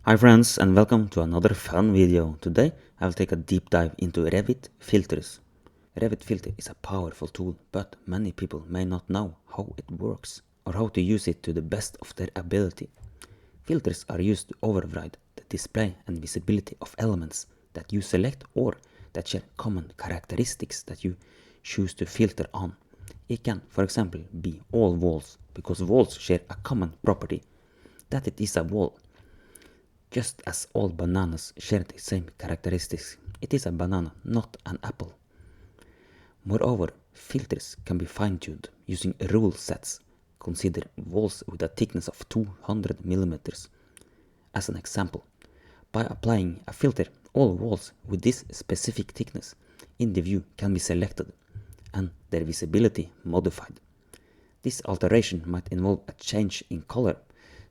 Hi friends and welcome to another fun video. Today I will take a deep dive into Revit filters. Revit filter is a powerful tool, but many people may not know how it works or how to use it to the best of their ability. Filters are used to override the display and visibility of elements that you select or that share common characteristics that you choose to filter on. It can, for example, be all walls, because walls share a common property, that it is a wall. Just as all bananas share the same characteristics, it is a banana, not an apple. Moreover, filters can be fine-tuned using rule sets. Consider walls with a thickness of 200 mm. As an example, by applying a filter, all walls with this specific thickness in the view can be selected and their visibility modified. This alteration might involve a change in color,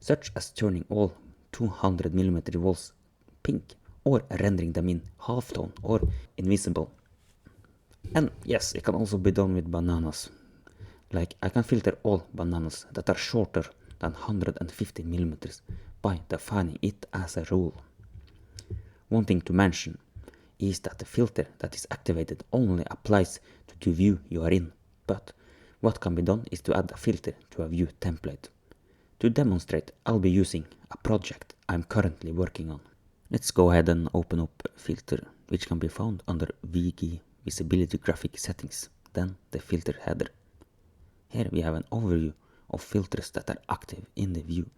such as turning all 200 mm walls pink or rendering them in halftone or invisible. And yes, it can also be done with bananas. Like I can filter all bananas that are shorter than 150 mm by defining it as a rule. One thing to mention is that the filter that is activated only applies to the view you are in, but what can be done is to add a filter to a view template. To demonstrate, I'll be using a project I'm currently working on. Let's go ahead and open up filter, which can be found under VG Visibility Graphic Settings, then the filter header. Here we have an overview of filters that are active in the view.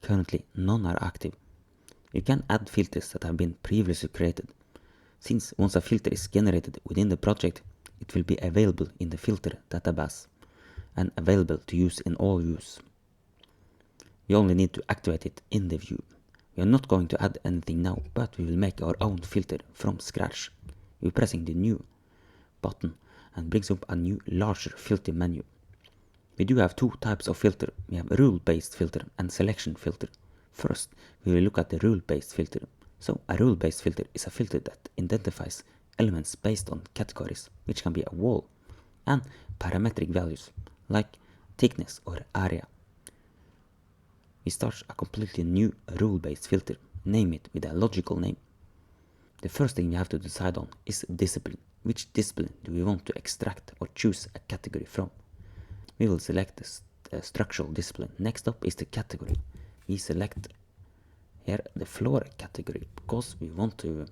Currently none are active. You can add filters that have been previously created, since once a filter is generated within the project, it will be available in the filter database and available to use in all views. We only need to activate it in the view. We are not going to add anything now, but we will make our own filter from scratch. We're pressing the new button and brings up a new larger filter menu. We do have two types of filter. We have a rule-based filter and selection filter. First, we will look at the rule-based filter. So a rule-based filter is a filter that identifies elements based on categories, which can be a wall, and parametric values like thickness or area. We start a completely new rule-based filter, name it with a logical name. The first thing we have to decide on is discipline. Which discipline do we want to extract or choose a category from? We will select the structural discipline. Next up is the category. We select here the floor category because we want to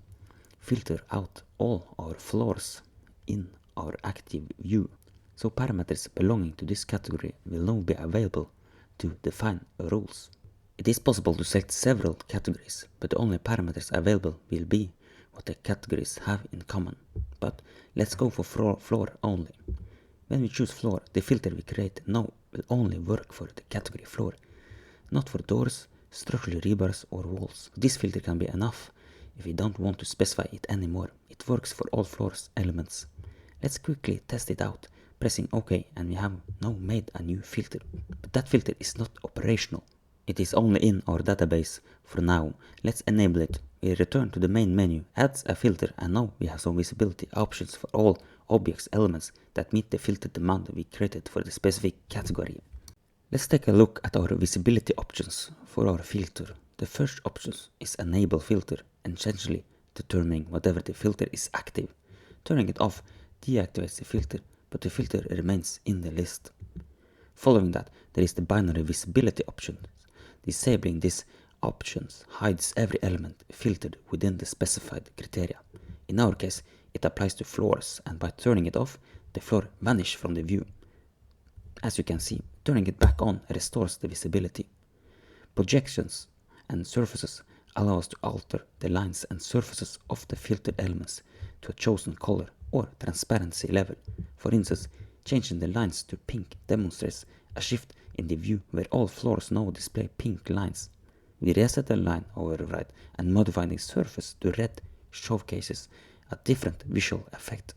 filter out all our floors in our active view. So parameters belonging to this category will now be available to define rules. It is possible to select several categories, but the only parameters available will be what the categories have in common. But let's go for floor only. When we choose floor, the filter we create now will only work for the category floor, not for doors, structural rebars or walls. This filter can be enough if we don't want to specify it anymore. It works for all floors elements. Let's quickly test it out, pressing OK, and we have now made a new filter. But that filter is not operational. It is only in our database for now. Let's enable it. We return to the main menu, adds a filter, and now we have some visibility options for all objects elements that meet the filter demand we created for the specific category. Let's take a look at our visibility options for our filter. The first option is enable filter, essentially determining whatever the filter is active. Turning it off deactivates the filter, but the filter remains in the list. Following that, there is the binary visibility option. Disabling these options hides every element filtered within the specified criteria. In our case, it applies to floors, and by turning it off, the floor vanishes from the view. As you can see, turning it back on restores the visibility. Projections and surfaces allow us to alter the lines and surfaces of the filtered elements to a chosen color or transparency level. For instance, changing the lines to pink demonstrates a shift in the view where all floors now display pink lines. We reset the line override and modify the surface to red showcases a different visual effect.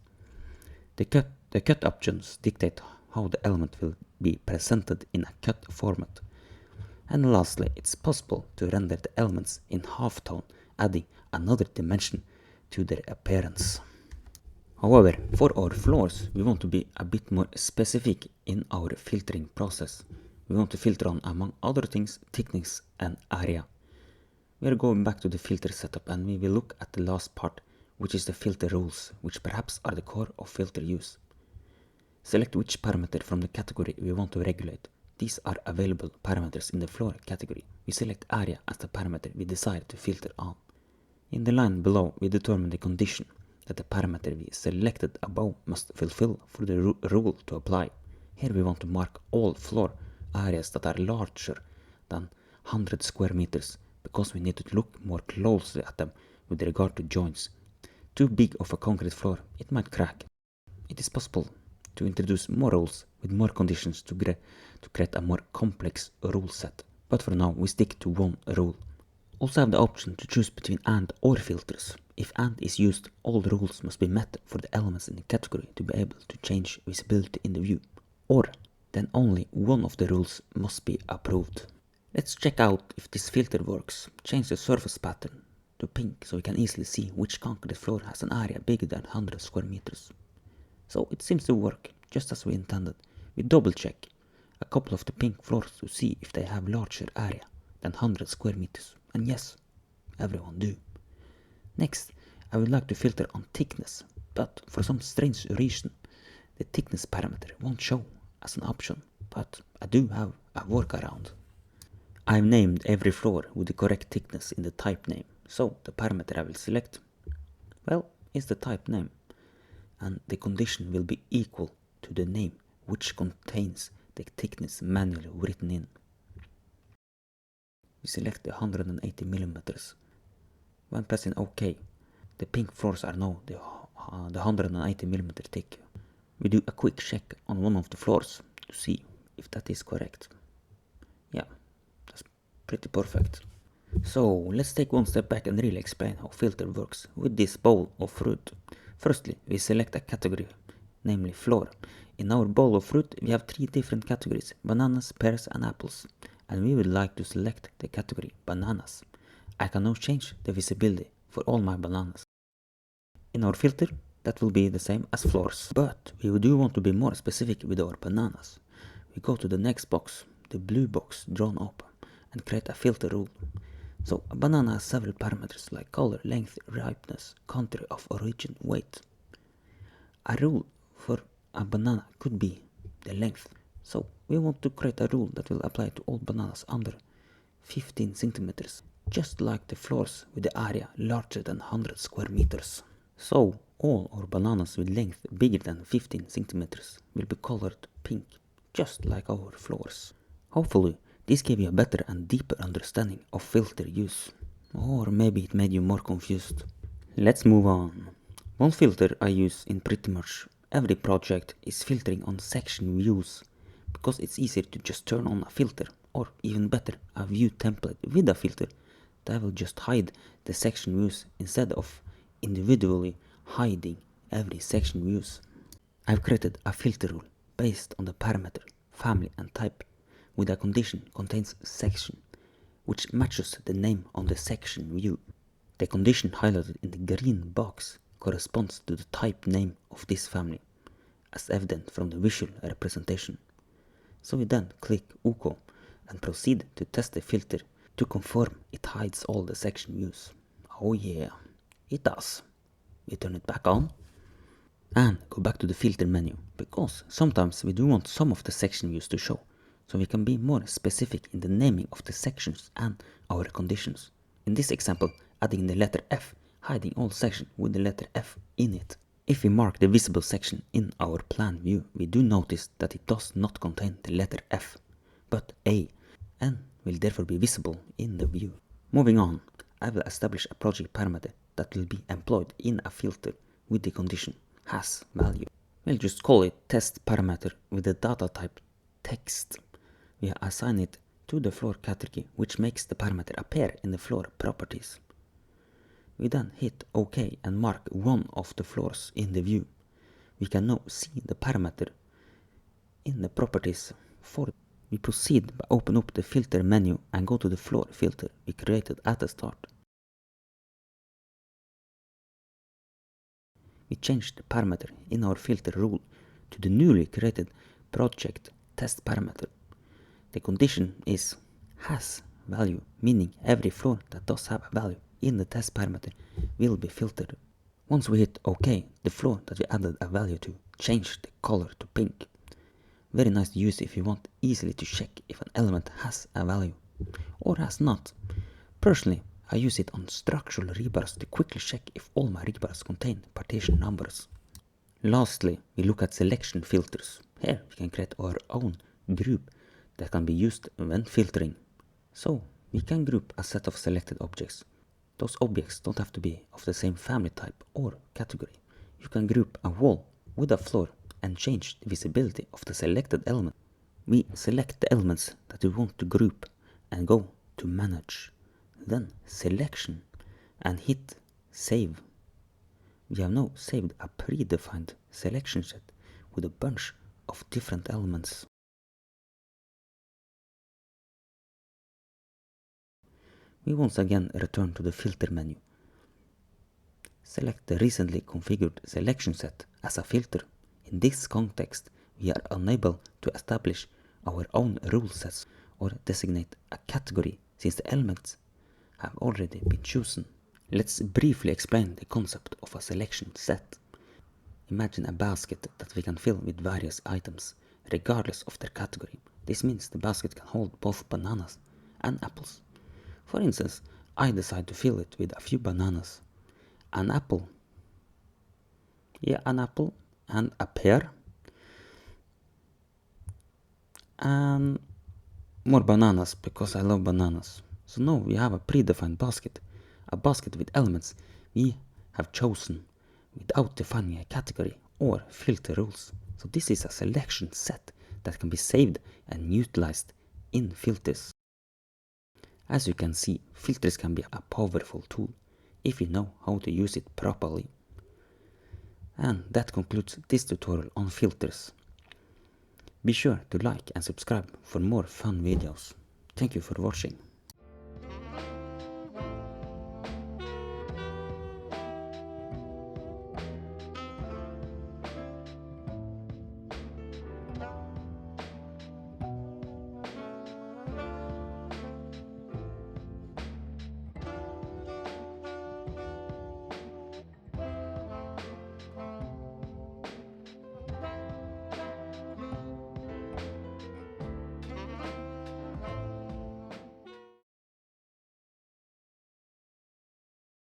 The cut options dictate how the element will be presented in a cut format. And lastly, it's possible to render the elements in halftone, adding another dimension to their appearance. However, for our floors, we want to be a bit more specific in our filtering process. We want to filter on, among other things, thickness and area. we are going back to the filter setup and we will look at the last part, which is the filter rules, which perhaps are the core of filter use. Select which parameter from the category we want to regulate. These are available parameters in the floor category. We select area as the parameter we desire to filter on. In the line below, we determine the condition that the parameter we selected above must fulfill for the rule to apply. Here we want to mark all floor areas that are larger than 100 square meters, because we need to look more closely at them with regard to joints. Too big of a concrete floor, it might crack. It is possible to introduce more rules with more conditions to create a more complex rule set, but for now we stick to one rule. Also have the option to choose between AND or filters. If AND is used, all the rules must be met for the elements in the category to be able to change visibility in the view. Or, then only one of the rules must be approved. Let's check out if this filter works. Change the surface pattern to pink so we can easily see which concrete floor has an area bigger than 100 square meters. So it seems to work, just as we intended. We double check a couple of the pink floors to see if they have larger area than 100 square meters. And yes, everyone do. Next, I would like to filter on thickness, but for some strange reason, the thickness parameter won't show as an option, but I do have a workaround. I've named every floor with the correct thickness in the type name, so the parameter I will select, well, is the type name, and the condition will be equal to the name which contains the thickness manually written in. We select the 180 millimeters. When pressing OK, the pink floors are now the 180 millimeter thick. We do a quick check on one of the floors to see if that is correct. Yeah, that's pretty perfect. So let's take one step back and really explain how filter works with this bowl of fruit. Firstly, we select a category, namely floor. In our bowl of fruit, we have 3 different categories: bananas, pears and apples. And we would like to select the category bananas. I can now change the visibility for all my bananas. In our filter, that will be the same as floors. But we do want to be more specific with our bananas. We go to the next box, the blue box drawn up, and create a filter rule. So a banana has several parameters like color, length, ripeness, country of origin, weight. A rule for a banana could be the length. So we want to create a rule that will apply to all bananas under 15 centimeters, just like the floors with the area larger than 100 square meters. So all our bananas with length bigger than 15 centimeters will be colored pink, just like our floors. Hopefully this gave you a better and deeper understanding of filter use. Or maybe it made you more confused. Let's move on. One filter I use in pretty much every project is filtering on section views, because it's easier to just turn on a filter, or even better, a view template with a filter that will just hide the section views instead of individually hiding every section views. I've created a filter rule based on the parameter, family and type, with a condition contains section, which matches the name on the section view. The condition highlighted in the green box corresponds to the type name of this family, as evident from the visual representation. So we then click OK and proceed to test the filter to confirm it hides all the section views. Oh yeah, it does. We turn it back on and go back to the filter menu, because sometimes we do want some of the section views to show, so we can be more specific in the naming of the sections and our conditions. In this example, adding the letter F, hiding all sections with the letter F in it. If we mark the visible section in our plan view, we do notice that it does not contain the letter F, but A, and will therefore be visible in the view. Moving on, I will establish a project parameter that will be employed in a filter with the condition has value. We'll just call it test parameter with the data type text. We assign it to the floor category, which makes the parameter appear in the floor properties. We then hit OK and mark one of the floors in the view. We can now see the parameter in the properties for it. We proceed by opening up the filter menu and go to the floor filter we created at the start. We change the parameter in our filter rule to the newly created project test parameter. The condition is has value, meaning every floor that does have a value in the test parameter will be filtered. Once we hit OK, the floor that we added a value to changed the color to pink. Very nice to use if you want easily to check if an element has a value or has not. Personally, I use it on structural rebars to quickly check if all my rebars contain partition numbers. Lastly, we look at selection filters. Here we can create our own group that can be used when filtering. So we can group a set of selected objects. Those objects don't have to be of the same family type or category. You can group a wall with a floor and change the visibility of the selected element. We select the elements that we want to group and go to Manage, then Selection, and hit Save. We have now saved a predefined selection set with a bunch of different elements. We once again return to the filter menu. Select the recently configured selection set as a filter. In this context, we are unable to establish our own rule sets or designate a category since the elements have already been chosen. Let's briefly explain the concept of a selection set. Imagine a basket that we can fill with various items, regardless of their category. This means the basket can hold both bananas and apples. For instance, I decide to fill it with a few bananas, an apple, and a pear, and more bananas because I love bananas. So now we have a predefined basket, a basket with elements we have chosen without defining a category or filter rules. So this is a selection set that can be saved and utilized in filters. As you can see, filters can be a powerful tool if you know how to use it properly. And that concludes this tutorial on filters. Be sure to like and subscribe for more fun videos. Thank you for watching.